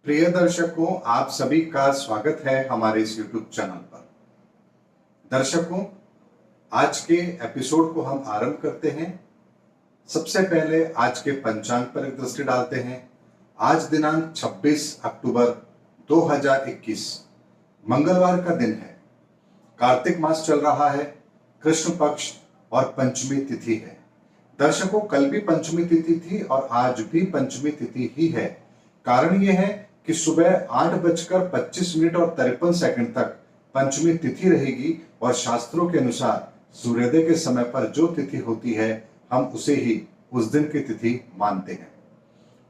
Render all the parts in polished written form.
प्रिय दर्शकों, आप सभी का स्वागत है हमारे इस YouTube चैनल पर। दर्शकों, आज के एपिसोड को हम आरंभ करते हैं। सबसे पहले आज के पंचांग पर एक दृष्टि डालते हैं। आज दिनांक 26 अक्टूबर 2021 मंगलवार का दिन है। कार्तिक मास चल रहा है, कृष्ण पक्ष और पंचमी तिथि है। दर्शकों, कल भी पंचमी तिथि थी और आज भी पंचमी तिथि ही है। कारण यह है कि सुबह 8:25 और 53 तक पंचमी तिथि रहेगी और शास्त्रों के अनुसार सूर्योदय के समय पर जो तिथि होती है हम उसे ही उस दिन की तिथि मानते हैं।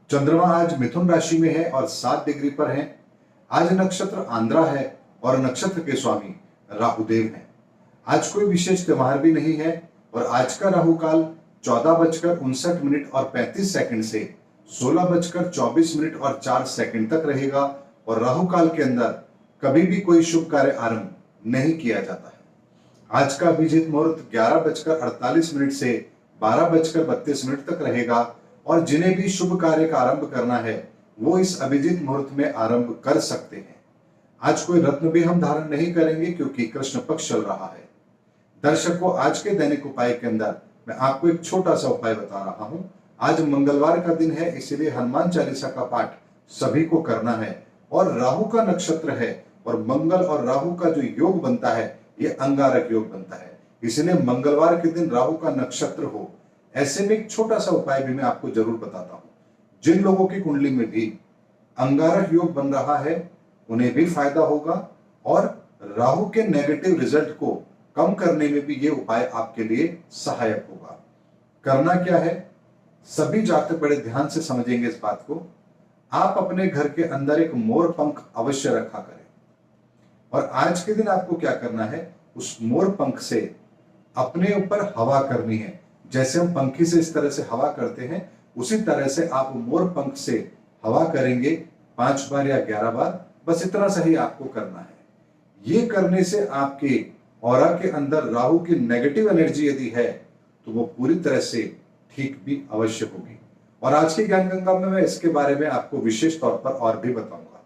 चंद्रमा आज मिथुन राशि में है और 7 डिग्री पर है। आज नक्षत्र आंद्रा है और नक्षत्र के स्वामी राहुदेव हैं। आज कोई विशेष त्योहार भी नहीं है और आज का राहु काल 14:59 और 35 से 16:24 और 4 तक रहेगा और राहु काल के अंदर कभी भी कोई शुभ कार्य आरंभ नहीं किया जाता है। आज का अभिजीत मुहूर्त 11:48 से 12:32 तक रहेगा और जिन्हें भी शुभ कार्य का आरंभ करना है वो इस अभिजीत मुहूर्त में आरंभ कर सकते हैं। आज कोई रत्न भी हम धारण नहीं करेंगे क्योंकि कृष्ण पक्ष चल रहा है। दर्शकों, आज के दैनिक उपाय के अंदर मैं आपको एक छोटा सा उपाय बता रहा हूं। आज मंगलवार का दिन है, इसीलिए हनुमान चालीसा का पाठ सभी को करना है और राहु का नक्षत्र है और मंगल और राहु का जो योग बनता है ये अंगारक योग बनता है। इसलिए मंगलवार के दिन राहु का नक्षत्र हो, ऐसे में एक छोटा सा उपाय भी मैं आपको जरूर बताता हूं। जिन लोगों की कुंडली में भी अंगारक योग बन रहा है उन्हें भी फायदा होगा और राहु के नेगेटिव रिजल्ट को कम करने में भी ये उपाय आपके लिए सहायक होगा। करना क्या है, सभी जातक बड़े ध्यान से समझेंगे इस बात को। आप अपने घर के अंदर एक मोर पंख अवश्य रखा करें और आज के दिन आपको क्या करना है, उस मोर पंख से अपने ऊपर हवा करनी है। जैसे हम पंखी से इस तरह से हवा करते हैं उसी तरह से आप मोर पंख से हवा करेंगे 5 बार या 11 बार, बस इतना सही आपको करना है। ये करने से आपके ऑरा के अंदर राहु की नेगेटिव एनर्जी यदि है तो वो पूरी तरह से ठीक भी अवश्य होगी। और आज की ज्ञान गंगा में मैं इसके बारे में आपको विशेष तौर पर और भी बताऊंगा।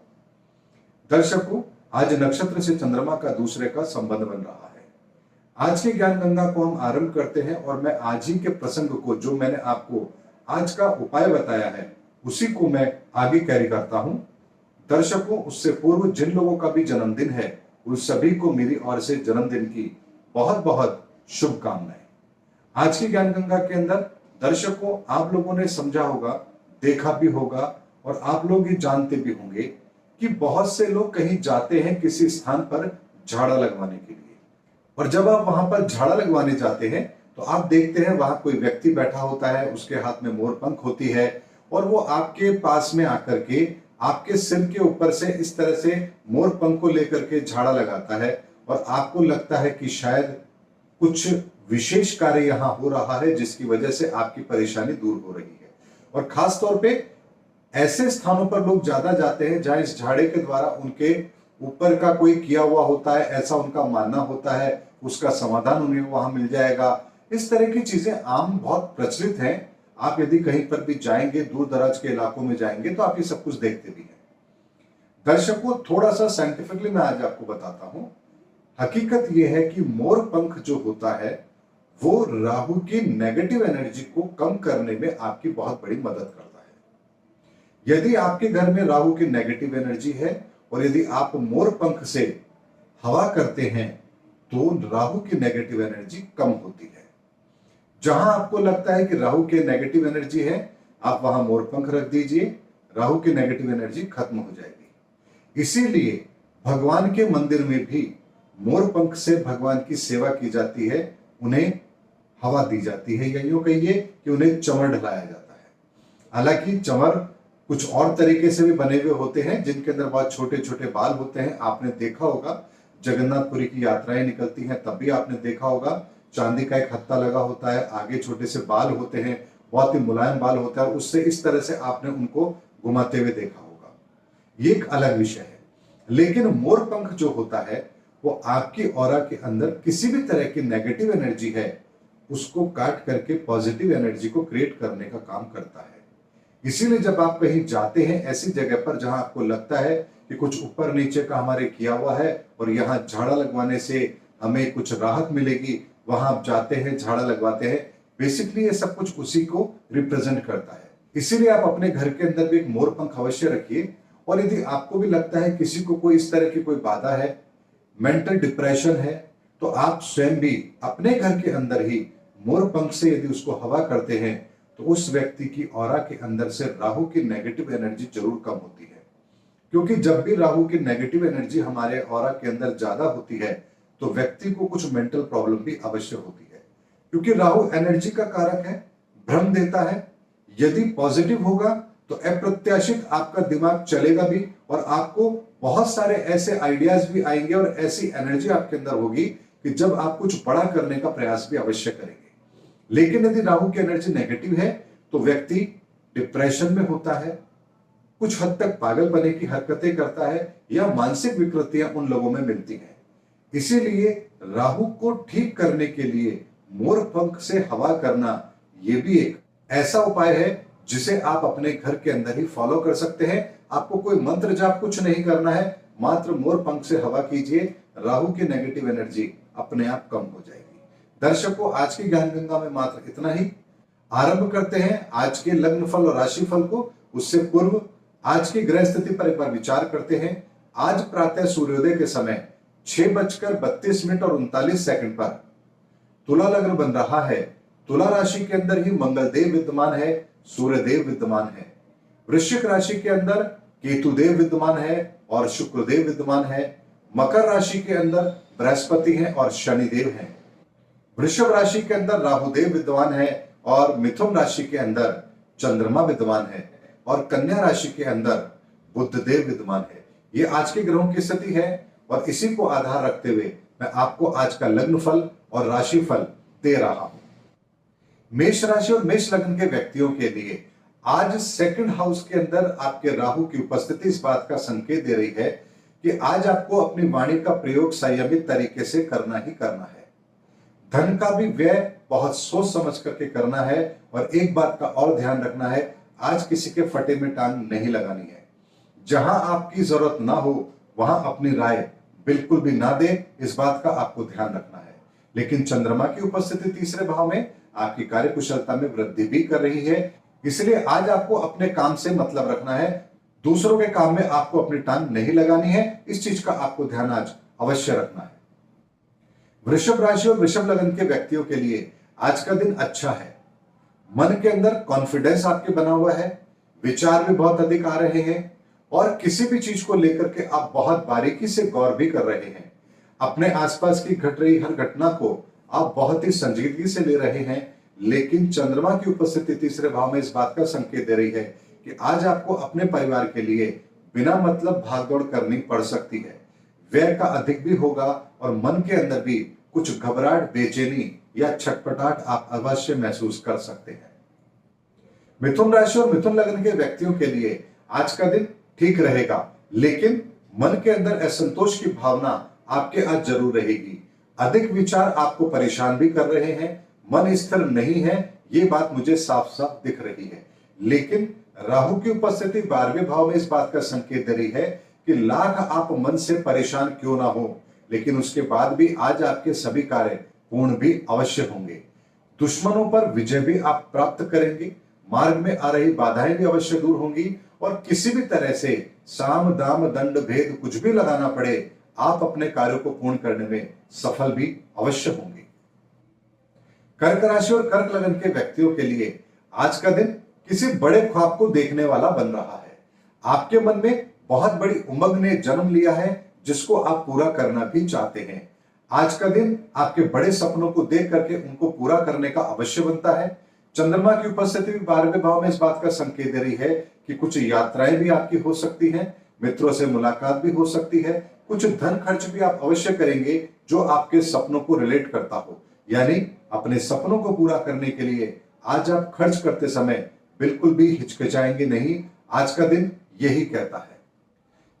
दर्शकों, आज नक्षत्र से चंद्रमा का दूसरे का संबंध बन रहा है। आज की ज्ञान गंगा को हम आरंभ करते हैं और मैं आज ही के प्रसंग को, जो मैंने आपको आज का उपाय बताया है, उसी को मैं आगे कैरी करता हूं। दर्शकों, उससे पूर्व जिन लोगों का भी जन्मदिन है उन सभी को मेरी ओर से जन्मदिन की बहुत बहुत शुभकामनाएं। आज की ज्ञान गंगा के अंदर दर्शकों, आप लोगों ने समझा होगा, देखा भी होगा और आप लोग ये जानते भी होंगे कि बहुत से लोग कहीं जाते हैं किसी स्थान पर झाड़ा लगवाने के लिए और जब आप वहां पर झाड़ा लगवाने जाते हैं तो आप देखते हैं वहां कोई व्यक्ति बैठा होता है, उसके हाथ में मोर पंख होती है और वो आपके पास में आकर के आपके सिर के ऊपर से इस तरह से मोर पंख को लेकर के झाड़ा लगाता है और आपको लगता है कि शायद कुछ विशेष कार्य यहां हो रहा है जिसकी वजह से आपकी परेशानी दूर हो रही है। और खास तौर पे ऐसे स्थानों पर लोग ज्यादा जाते हैं जहां इस झाड़े के द्वारा उनके ऊपर का कोई किया हुआ होता है, ऐसा उनका मानना होता है, उसका समाधान उन्हें वहां मिल जाएगा। इस तरह की चीजें आम बहुत प्रचलित हैं। आप यदि कहीं पर भी जाएंगे, दूर दराज के इलाकों में जाएंगे तो आप ये सब कुछ देखते भी हैं। दर्शकों, थोड़ा सा साइंटिफिकली मैं आज आपको बताता हूं। हकीकत यह है कि मोर पंख जो होता है वो राहु की नेगेटिव एनर्जी को कम करने में आपकी बहुत बड़ी मदद करता है। यदि आपके घर में राहु की नेगेटिव एनर्जी है और यदि आप मोर पंख से हवा करते हैं तो राहु की नेगेटिव एनर्जी कम होती है। जहां आपको लगता है कि राहु की नेगेटिव एनर्जी है, आप वहां मोर पंख रख दीजिए, राहु की नेगेटिव एनर्जी खत्म हो जाएगी। इसीलिए भगवान के मंदिर में भी मोर पंख से भगवान की सेवा की जाती है, उन्हें हवा दी जाती है, या यूं कहिए कि उन्हें चंवर ढलाया जाता है। हालांकि चंवर कुछ और तरीके से भी बने हुए होते हैं जिनके अंदर बहुत छोटे छोटे बाल होते हैं। आपने देखा होगा जगन्नाथपुरी की यात्राएं निकलती हैं तब भी आपने देखा होगा, चांदी का एक हत्था लगा होता है, आगे छोटे से बाल होते हैं, बहुत ही मुलायम बाल होता है, उससे इस तरह से आपने उनको घुमाते हुए देखा होगा। ये एक अलग विषय है। लेकिन मोर पंख जो होता है वो आपकी ऑरा के अंदर किसी भी तरह की नेगेटिव एनर्जी है उसको काट करके पॉजिटिव एनर्जी को क्रिएट करने का काम करता है। इसीलिए जब आप कहीं जाते हैं ऐसी जगह पर जहां आपको लगता है कि कुछ ऊपर नीचे का हमारे किया हुआ है और यहाँ झाड़ा लगवाने से हमें कुछ राहत मिलेगी, वहां आप जाते हैं, झाड़ा लगवाते हैं, बेसिकली ये सब कुछ उसी को रिप्रेजेंट करता है। इसीलिए आप अपने घर के अंदर भी एक मोर पंख अवश्य रखिए। और यदि आपको भी लगता है किसी को कोई इस तरह की कोई बाधा है, मेंटल डिप्रेशन है, तो आप स्वयं भी अपने घर के अंदर ही मोर पंख से यदि उसको हवा करते हैं तो उस व्यक्ति की ऑरा के अंदर से राहु की नेगेटिव एनर्जी जरूर कम होती है। क्योंकि जब भी राहु की नेगेटिव एनर्जी हमारे ऑरा के अंदर ज्यादा होती है तो व्यक्ति को कुछ मेंटल प्रॉब्लम भी अवश्य होती है। क्योंकि राहु एनर्जी का कारक है, भ्रम देता है। यदि पॉजिटिव होगा तो अप्रत्याशित आपका दिमाग चलेगा भी और आपको बहुत सारे ऐसे आइडियाज भी आएंगे और ऐसी एनर्जी आपके अंदर होगी कि जब आप कुछ बड़ा करने का प्रयास भी अवश्य करेंगे। लेकिन यदि राहु की एनर्जी नेगेटिव है तो व्यक्ति डिप्रेशन में होता है, कुछ हद तक पागलपने की हरकतें करता है या मानसिक विकृतियां उन लोगों में मिलती हैं। इसीलिए राहु को ठीक करने के लिए मोर पंख से हवा करना यह भी एक ऐसा उपाय है जिसे आप अपने घर के अंदर ही फॉलो कर सकते हैं। आपको कोई मंत्र जाप कुछ नहीं करना है, मात्र मोर पंख से हवा कीजिए, राहु की नेगेटिव एनर्जी अपने आप कम हो जाएगी। दर्शकों, आज की ज्ञान गंगा में मात्र इतना ही। आरंभ करते हैं आज के लग्न फल और राशि फल को। उससे पूर्व आज की ग्रह स्थिति पर एक बार विचार करते हैं। आज प्रातः सूर्योदय के समय 6:32 और 39 पर तुला लग्न बन रहा है। तुला राशि के अंदर ही मंगल देव विद्यमान है, सूर्य देव विद्यमान है। वृश्चिक राशि के अंदर केतु देव विद्यमान है और शुक्र देव विद्यमान है। मकर राशि के अंदर बृहस्पति हैं और शनि देव हैं। वृषभ राशि के अंदर राहु देव विद्यमान है और मिथुन राशि के अंदर चंद्रमा विद्यमान है और कन्या राशि के अंदर बुध देव विद्यमान है। ये आज के ग्रहों की स्थिति है और इसी को आधार रखते हुए मैं आपको आज का लग्न फल और राशि फल दे रहा हूं। मेष राशि और मेष लग्न के व्यक्तियों के लिए आज सेकंड हाउस के अंदर आपके राहु की उपस्थिति इस बात का संकेत दे रही है कि आज आपको अपनी वाणी का प्रयोग संयमित तरीके से करना ही करना है। धन का भी व्यय बहुत सोच समझ करके करना है और एक बात का और ध्यान रखना है, आज किसी के फटे में टांग नहीं लगानी है। जहां आपकी जरूरत ना हो वहां अपनी राय बिल्कुल भी ना दे, इस बात का आपको ध्यान रखना है। लेकिन चंद्रमा की उपस्थिति तीसरे भाव में आपकी कार्यकुशलता में वृद्धि भी कर रही है, इसलिए आज आपको अपने काम से मतलब रखना है, दूसरों के काम में आपको अपनी टांग नहीं लगानी है। इस चीज का आपको ध्यान आज अवश्य रखना है। वृषभ राशि और वृषभ लग्न के व्यक्तियों के लिए आज का दिन अच्छा है। मन के अंदर कॉन्फिडेंस आपके बना हुआ है, विचार भी बहुत अधिक आ रहे हैं और किसी भी चीज को लेकर के आप बहुत बारीकी से गौर भी कर रहे हैं। अपने आसपास की घट रही हर घटना को आप बहुत ही संजीदगी से ले रहे हैं। लेकिन चंद्रमा की उपस्थिति तीसरे भाव में इस बात का संकेत दे रही है कि आज आपको अपने परिवार के लिए बिना मतलब भागदौड़ करनी पड़ सकती है। व्यय का अधिक भी होगा और मन के अंदर भी कुछ घबराहट, बेचैनी या छटपटाहट आप अवश्य महसूस कर सकते हैं। मिथुन राशि और मिथुन लग्न के व्यक्तियों के लिए आज का दिन ठीक रहेगा, लेकिन मन के अंदर असंतोष की भावना आपके आज जरूर रहेगी। अधिक विचार आपको परेशान भी कर रहे हैं, मन स्थिर नहीं है, ये बात मुझे साफ साफ दिख रही है। लेकिन राहु की उपस्थिति 12वें भाव में इस बात का संकेत दे रही है कि लाख आप मन से परेशान क्यों ना हो, लेकिन उसके बाद भी आज आपके सभी कार्य पूर्ण भी अवश्य होंगे। दुश्मनों पर विजय भी आप प्राप्त करेंगे, मार्ग में आ रही बाधाएं भी अवश्य दूर होंगी और किसी भी तरह से साम दाम दंड भेद कुछ भी लगाना पड़े, आप अपने कार्यों को पूर्ण करने में सफल भी अवश्य होंगे। कर्क राशि और कर्क लग्न के व्यक्तियों के लिए आज का दिन किसी बड़े ख्वाब को देखने वाला बन रहा है। आपके मन में बहुत बड़ी उमंग ने जन्म लिया है जिसको आप पूरा करना भी चाहते हैं। आज का दिन आपके बड़े सपनों को देख करके उनको पूरा करने का अवश्य बनता है। चंद्रमा की उपस्थिति भी 12वें भाव में इस बात का संकेत दे रही है कि कुछ यात्राएं भी आपकी हो सकती हैं, मित्रों से मुलाकात भी हो सकती है, कुछ धन खर्च भी आप अवश्य करेंगे जो आपके सपनों को रिलेट करता हो। यानी अपने सपनों को पूरा करने के लिए आज आप खर्च करते समय बिल्कुल भी हिचकिचाएंगे नहीं। आज का दिन यही कहता है।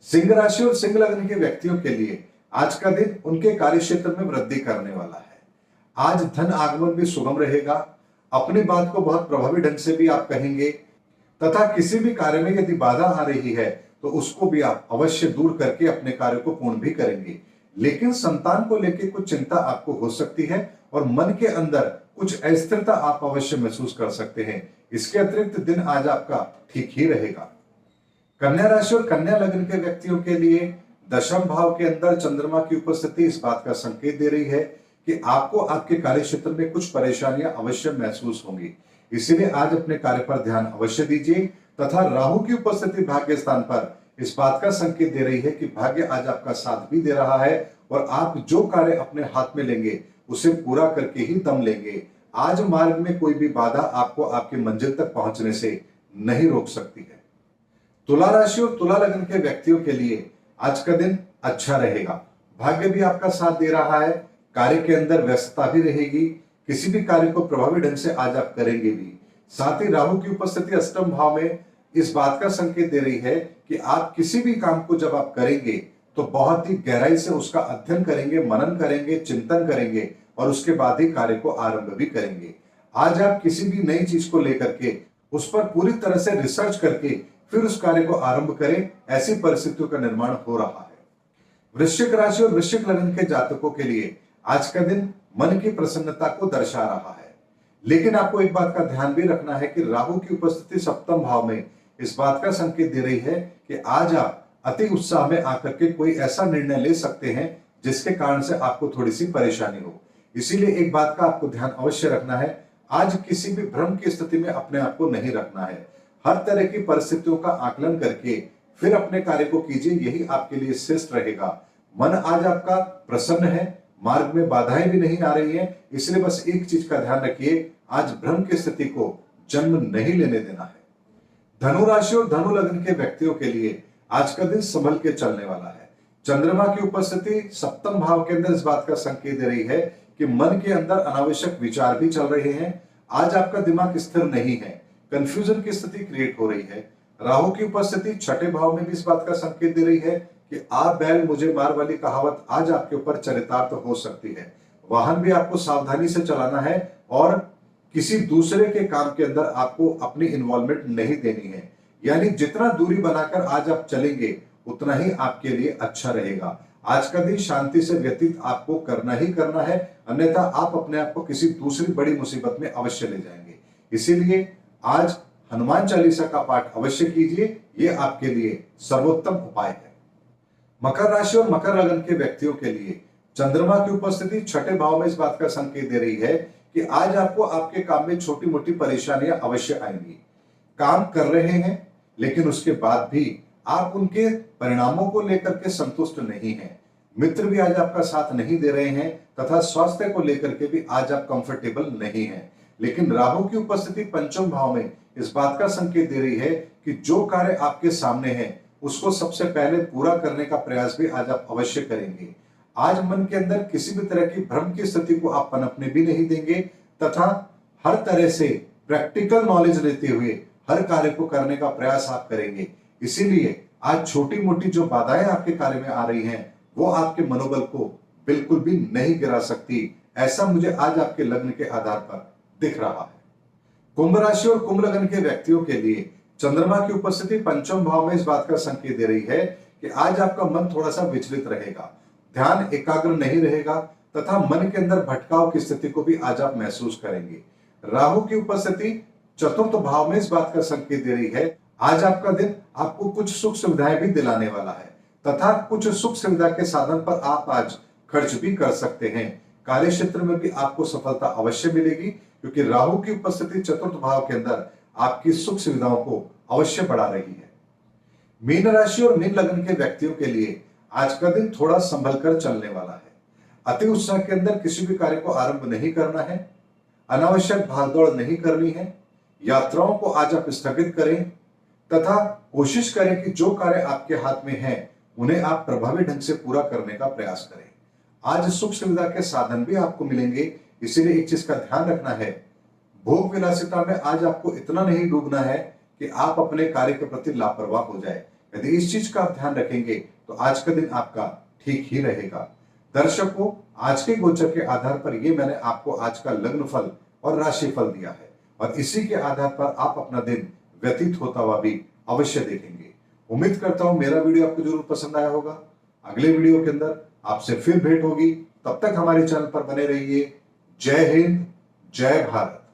सिंह राशि और सिंह लग्न के व्यक्तियों के लिए आज का दिन उनके कार्य क्षेत्र में वृद्धि करने वाला है। आज धन आगमन भी सुगम रहेगा। अपनी बात को बहुत प्रभावी ढंग से भी आप कहेंगे। तथा किसी भी कार्य में यदि बाधा आ रही है तो उसको भी आप अवश्य दूर करके अपने कार्य को पूर्ण भी करेंगे। लेकिन संतान को लेकर कुछ चिंता आपको हो सकती है और मन के अंदर कुछ अस्थिरता आप अवश्य महसूस कर सकते हैं। इसके अतिरिक्त दिन आज आपका ठीक ही रहेगा। कन्या राशि और कन्या लग्न के व्यक्तियों के लिए दशम भाव के अंदर चंद्रमा की उपस्थिति इस बात का संकेत दे रही है कि आपको आपके कार्य क्षेत्र में कुछ परेशानियां अवश्य महसूस होंगी। इसीलिए आज अपने कार्य पर ध्यान अवश्य दीजिए। तथा राहु की उपस्थिति भाग्य स्थान पर इस बात का संकेत दे रही है कि भाग्य आज आपका साथ भी दे रहा है और आप जो कार्य अपने हाथ में लेंगे उसे पूरा करके ही दम लेंगे। आज मार्ग में कोई भी बाधा आपको आपकी मंजिल तक पहुंचने से नहीं रोक सकती है। तुला राशि और तुला लग्न के व्यक्तियों के लिए आज का दिन अच्छा रहेगा। भाग्य भी आपका साथ दे रहा है, कार्य के अंदर व्यस्तता भी रहेगी, किसी भी कार्य को प्रभावी ढंग से आज आप करेंगे भी। साथ ही राहु की उपस्थिति अष्टम भाव में इस बात का संकेत दे रही है कि आप किसी भी काम को जब आप करेंगे तो बहुत ही गहराई से उसका अध्ययन करेंगे, मनन करेंगे, चिंतन करेंगे और उसके बाद ही कार्य को आरंभ भी करेंगे। आज आप किसी भी नई चीज को लेकर के उस पर पूरी तरह से रिसर्च करके फिर उस कार्य को आरंभ करें, ऐसी परिस्थितियों का निर्माण हो रहा है। वृश्चिक राशि और वृश्चिक लग्न के जातकों के लिए आज का दिन मन की प्रसन्नता को दर्शा रहा है। लेकिन आपको एक बात का ध्यान भी रखना है कि राहु की उपस्थिति सप्तम भाव में इस बात का संकेत दे रही है कि आज आप अति उत्साह में आकर के कोई ऐसा निर्णय ले सकते हैं जिसके कारण से आपको थोड़ी सी परेशानी हो। इसीलिए एक बात का आपको ध्यान अवश्य रखना है, आज किसी भी भ्रम की स्थिति में अपने आप को नहीं रखना है। हर तरह की परिस्थितियों का आकलन करके फिर अपने कार्य को कीजिए, यही आपके लिए श्रेष्ठ रहेगा। मन आज आपका प्रसन्न है, मार्ग में बाधाएं भी नहीं आ रही हैं, इसलिए बस एक चीज का ध्यान रखिए, आज भ्रम की स्थिति को जन्म नहीं लेने देना है। धनु राशि और धनु लग्न के व्यक्तियों के लिए आज का दिन संभल के चलने वाला है। चंद्रमा की उपस्थिति सप्तम भाव के अंदर इस बात का संकेत दे रही है कि मन के अंदर अनावश्यक विचार भी चल रहे हैं। आज आपका दिमाग स्थिर नहीं है, कंफ्यूजन की स्थिति क्रिएट हो रही है। राहु की उपस्थिति छठे भाव में भी इस बात का संकेत दे रही है कि आप बैल मुझे मार वाली कहावत आज आपके ऊपर चरितार्थ हो सकती है। वाहन भी आपको सावधानी से चलाना है और किसी दूसरे के काम के अंदर आपको अपनी इन्वॉल्वमेंट नहीं देनी है। यानी जितना दूरी बनाकर आज आप चलेंगे उतना ही आपके लिए अच्छा रहेगा। आज का दिन शांति से व्यतीत आपको करना ही करना है, अन्यथा आप अपने आप को किसी दूसरी बड़ी मुसीबत में अवश्य ले जाएंगे। इसीलिए आज हनुमान चालीसा का पाठ अवश्य कीजिए, यह आपके लिए सर्वोत्तम उपाय है। मकर राशि और मकर लग्न के व्यक्तियों के लिए चंद्रमा की उपस्थिति छठे भाव में इस बात का संकेत दे रही है कि आज आपको आपके काम में छोटी मोटी परेशानियां अवश्य आएंगी। काम कर रहे हैं लेकिन उसके बाद भी आप उनके परिणामों को लेकर के संतुष्ट नहीं हैं। मित्र भी आज आपका साथ नहीं दे रहे हैं तथा स्वास्थ्य को लेकर के भी आज आप कंफर्टेबल नहीं हैं। लेकिन राहु की उपस्थिति पंचम भाव में इस बात का संकेत दे रही है कि जो कार्य आपके सामने है उसको सबसे पहले पूरा करने का प्रयास भी आज आप अवश्य करेंगे। आज मन के अंदर किसी भी तरह की भ्रम की स्थिति को आप पनपने भी नहीं देंगे तथा हर तरह से प्रैक्टिकल नॉलेज लेते हुए हर कार्य को करने का प्रयास आप करेंगे। इसीलिए आज छोटी मोटी जो बाधाएं आपके कार्य में आ रही हैं वो आपके मनोबल को बिल्कुल भी नहीं गिरा सकती, ऐसा मुझे आज आपके लग्न के आधार पर दिख रहा है। कुंभ राशि और कुंभ लग्न के व्यक्तियों के लिए चंद्रमा की उपस्थिति पंचम भाव में इस बात का संकेत दे रही है कि आज आपका मन थोड़ा सा विचलित रहेगा, ध्यान एकाग्र नहीं रहेगा तथा मन के अंदर भटकाव की स्थिति को भी आज आप महसूस करेंगे। राहु की उपस्थिति चतुर्थ भाव में इस बात का संकेत दे रही है आज आपका दिन आपको कुछ सुख सुविधाएं भी दिलाने वाला है तथा कुछ सुख सुविधा के साधन पर आप आज खर्च भी कर सकते हैं। कार्य क्षेत्र में भी आपको सफलता अवश्य मिलेगी क्योंकि राहु की उपस्थिति चतुर्थ भाव के अंदर आपकी सुख सुविधाओं को अवश्य बढ़ा रही है। मीन राशि और मीन लग्न के व्यक्तियों के लिए आज का दिन थोड़ा संभल कर चलने वाला है। अति उत्साह के अंदर किसी भी कार्य को आरंभ नहीं करना है, अनावश्यक भागदौड़ नहीं करनी है, यात्राओं को आज आप स्थगित करें तथा कोशिश करें कि जो कार्य आपके हाथ में है उन्हें आप प्रभावी ढंग से पूरा करने का प्रयास करें। आज सुख सुविधा के साधन भी आपको मिलेंगे, इसीलिए एक चीज का ध्यान रखना है, भोग विलासिता में आज आपको इतना नहीं डूबना है कि आप अपने कार्य के प्रति लापरवाह हो जाए। यदि इस चीज का आप ध्यान रखेंगे तो आज का दिन आपका ठीक ही रहेगा। दर्शकों, आज के गोचर के आधार पर ये मैंने आपको आज का लग्न फल और राशि फल दिया है और इसी के आधार पर आप अपना दिन व्यतीत होता हुआ भी अवश्य देखेंगे। उम्मीद करता हूं मेरा वीडियो आपको जरूर पसंद आया होगा। अगले वीडियो के अंदर आपसे फिर भेंट होगी। तब तक हमारे चैनल पर बने रहिए। जय हिंद, जय भारत।